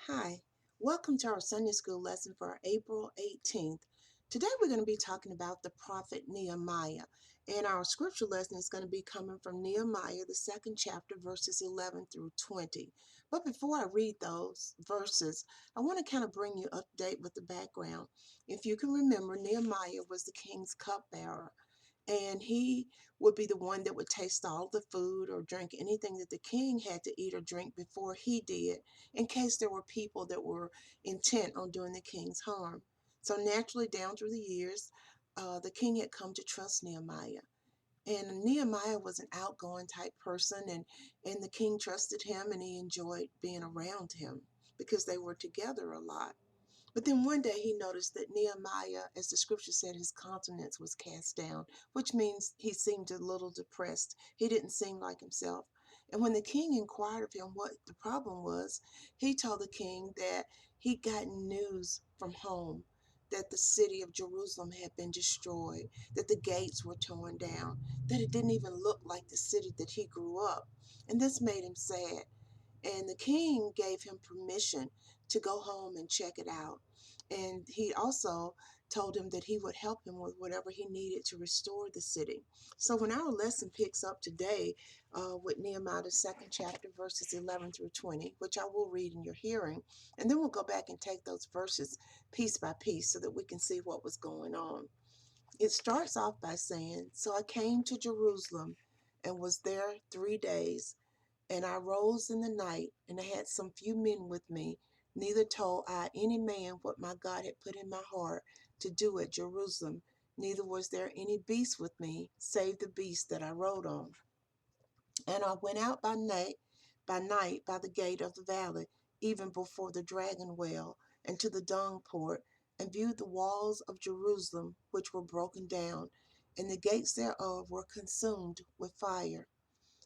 Hi, welcome to our Sunday School lesson for April 18th. Today we're going to be talking about the prophet Nehemiah, and our scripture lesson is going to be coming from Nehemiah, the second chapter, verses 11 through 20. But before I read those verses, I want to kind of bring you update with the background. If you can remember, Nehemiah was the king's cupbearer, and he would be the one that would taste all the food or drink anything that the king had to eat or drink before he did, in case there were people that were intent on doing the king's harm. So naturally, down through the years, the king had come to trust Nehemiah. And Nehemiah was an outgoing type person, and the king trusted him, and he enjoyed being around him because they were together a lot. But then one day he noticed that Nehemiah, as the scripture said, his countenance was cast down, which means he seemed a little depressed. He didn't seem like himself. And when the king inquired of him what the problem was, he told the king that he'd gotten news from home that the city of Jerusalem had been destroyed, that the gates were torn down, that it didn't even look like the city that he grew up. And this made him sad. And the king gave him permission to go home and check it out. And he also told him that he would help him with whatever he needed to restore the city. So when our lesson picks up today with Nehemiah, the second chapter, verses 11 through 20, which I will read in your hearing, and then we'll go back and take those verses piece by piece so that we can see what was going on. It starts off by saying, "So I came to Jerusalem and was there 3 days. And I rose in the night, and I had some few men with me. Neither told I any man what my God had put in my heart to do at Jerusalem. Neither was there any beast with me, save the beast that I rode on. And I went out by night by the gate of the valley, even before the dragon well, and to the dung port, and viewed the walls of Jerusalem, which were broken down, and the gates thereof were consumed with fire.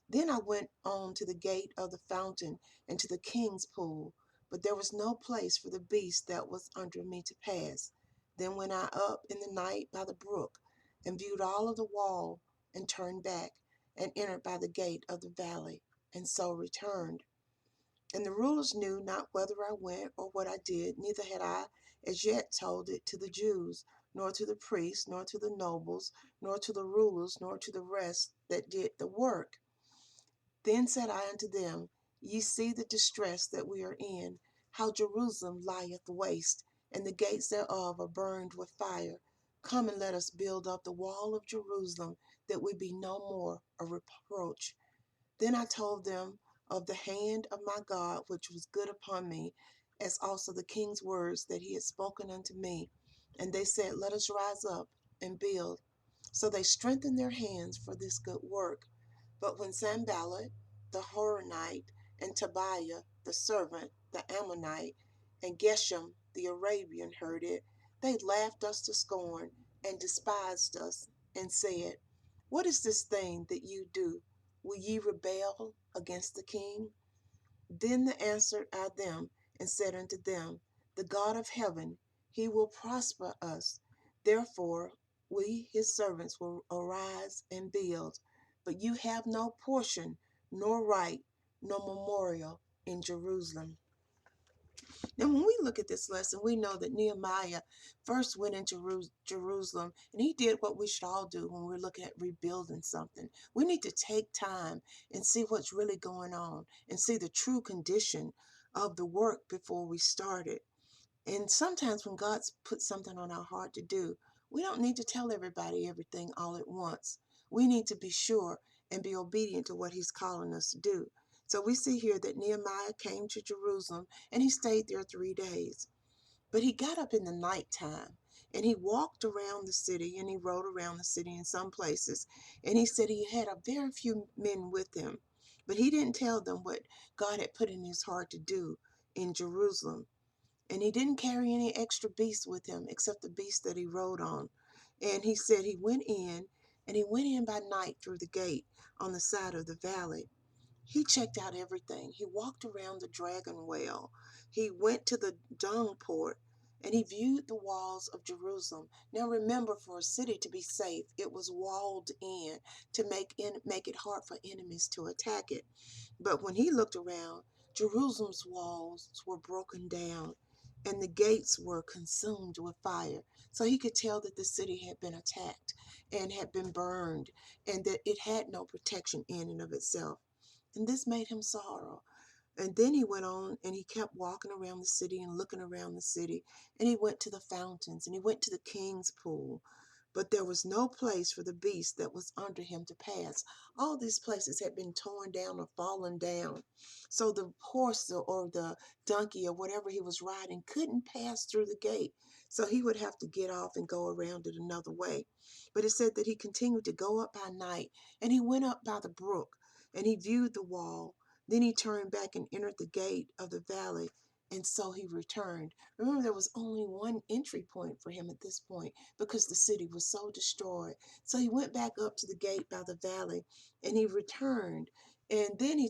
Then I went on to the gate of the fountain and to the king's pool, but there was no place for the beast that was under me to pass. Then went I up in the night by the brook, and viewed all of the wall, and turned back, and entered by the gate of the valley, and so returned. And the rulers knew not whither I went or what I did, neither had I as yet told it to the Jews, nor to the priests, nor to the nobles, nor to the rulers, nor to the rest that did the work. Then said I unto them, Ye see the distress that we are in, how Jerusalem lieth waste, and the gates thereof are burned with fire. Come and let us build up the wall of Jerusalem, that we be no more a reproach. Then I told them of the hand of my God which was good upon me, as also the king's words that he had spoken unto me. And they said, Let us rise up and build. So they strengthened their hands for this good work. But when Sanballat the Horonite, and Tobiah the servant, the Ammonite, and Geshem the Arabian heard it, they laughed us to scorn, and despised us, and said, What is this thing that you do? Will ye rebel against the king? Then answered I them, and said unto them, The God of heaven, he will prosper us. Therefore we his servants will arise and build. But you have no portion, nor right, nor memorial in Jerusalem. Now, when we look at this lesson, we know that Nehemiah first went into Jerusalem, and he did what we should all do when we're looking at rebuilding something. We need to take time and see what's really going on and see the true condition of the work before we start it. And sometimes when God's put something on our heart to do, we don't need to tell everybody everything all at once. We need to be sure and be obedient to what he's calling us to do. So we see here that Nehemiah came to Jerusalem, and he stayed there 3 days. But he got up in the nighttime, and he walked around the city, and he rode around the city in some places. And he said he had a very few men with him, but he didn't tell them what God had put in his heart to do in Jerusalem. And he didn't carry any extra beasts with him except the beast that he rode on. And he said he went in, and he went in by night through the gate on the side of the valley. He checked out everything. He walked around the dragon well. He went to the dung port, and he viewed the walls of Jerusalem. Now remember, for a city to be safe, it was walled in to make it hard for enemies to attack it. But when he looked around, Jerusalem's walls were broken down and the gates were consumed with fire. So he could tell that the city had been attacked and had been burned and that it had no protection in and of itself. And this made him sorrow. And then he went on and he kept walking around the city and looking around the city. And he went to the fountains and he went to the king's pool. But there was no place for the beast that was under him to pass. All these places had been torn down or fallen down. So the horse or the donkey or whatever he was riding couldn't pass through the gate. So he would have to get off and go around it another way. But it said that he continued to go up by night and he went up by the brook and he viewed the wall. Then he turned back and entered the gate of the valley, and so he returned. Remember, there was only one entry point for him at this point because the city was so destroyed. So he went back up to the gate by the valley, and he returned. And then he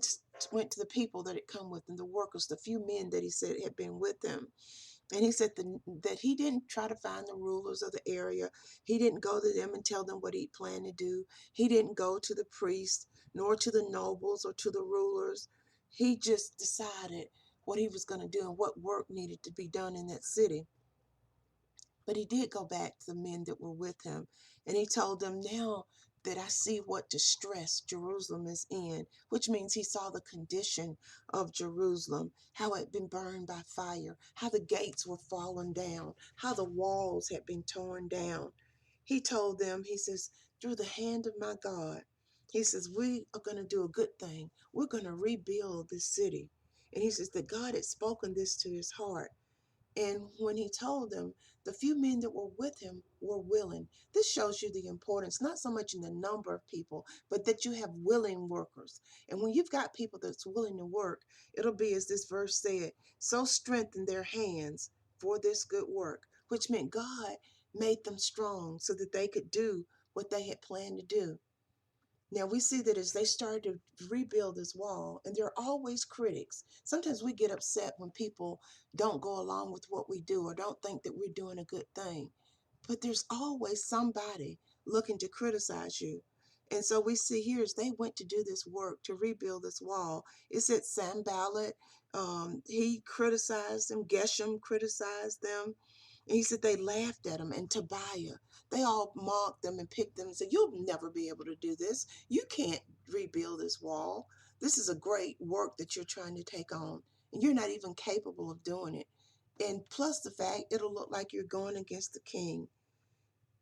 went to the people that had come with him, the workers, the few men that he said had been with him. And he said that he didn't try to find the rulers of the area. He didn't go to them and tell them what he planned to do. He didn't go to the priests, nor to the nobles or to the rulers. He just decided what he was going to do and what work needed to be done in that city. But he did go back to the men that were with him, and he told them, now that I see what distress Jerusalem is in, which means he saw the condition of Jerusalem, how it had been burned by fire, how the gates were fallen down, how the walls had been torn down. He told them, he says, through the hand of my God, he says, we are going to do a good thing. We're going to rebuild this city. And he says that God had spoken this to his heart. And when he told them, the few men that were with him were willing. This shows you the importance, not so much in the number of people, but that you have willing workers. And when you've got people that's willing to work, it'll be as this verse said, so strengthen their hands for this good work, which meant God made them strong so that they could do what they had planned to do. Now we see that as they started to rebuild this wall, and there are always critics. Sometimes we get upset when people don't go along with what we do or don't think that we're doing a good thing. But there's always somebody looking to criticize you. And so we see here as they went to do this work to rebuild this wall, it said Sanballat, he criticized them, Geshem criticized them. And he said they laughed at him, and Tobiah. They all mocked them and picked them and said, you'll never be able to do this. You can't rebuild this wall. This is a great work that you're trying to take on, and you're not even capable of doing it. And plus the fact it'll look like you're going against the king.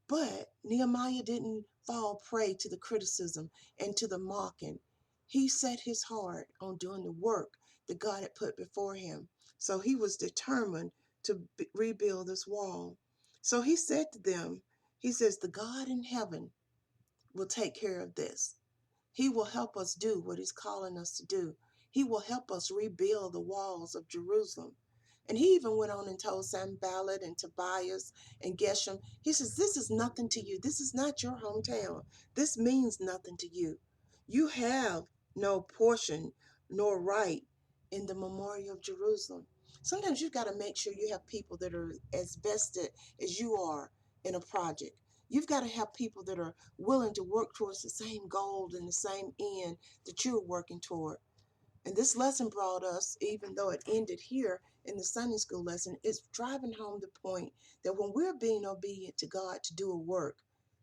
But Nehemiah didn't fall prey to the criticism and to the mocking. He set his heart on doing the work that God had put before him. So he was determined to rebuild this wall. So he said to them, he says, the God in heaven will take care of this. He will help us do what he's calling us to do. He will help us rebuild the walls of Jerusalem. And he even went on and told Sanballat and Tobias and Geshem, he says, this is nothing to you. This is not your hometown. This means nothing to you. You have no portion nor right in the memorial of Jerusalem. Sometimes you've got to make sure you have people that are as vested as you are in a project. You've got to have people that are willing to work towards the same goal and the same end that you're working toward. And this lesson brought us, even though it ended here in the Sunday school lesson, it's driving home the point that when we're being obedient to God to do a work,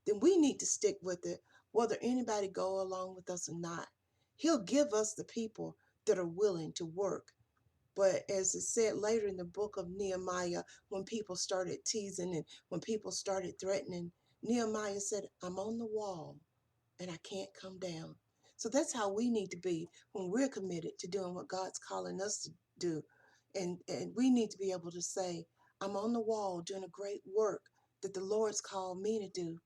then we need to stick with it, whether anybody go along with us or not. He'll give us the people that are willing to work. But as it said later in the book of Nehemiah, when people started teasing and when people started threatening, Nehemiah said, I'm on the wall and I can't come down. So that's how we need to be when we're committed to doing what God's calling us to do. And we need to be able to say, I'm on the wall doing a great work that the Lord's called me to do.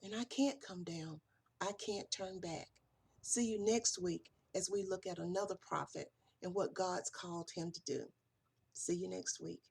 And I can't come down. I can't turn back. See you next week as we look at another prophet and what God's called him to do. See you next week.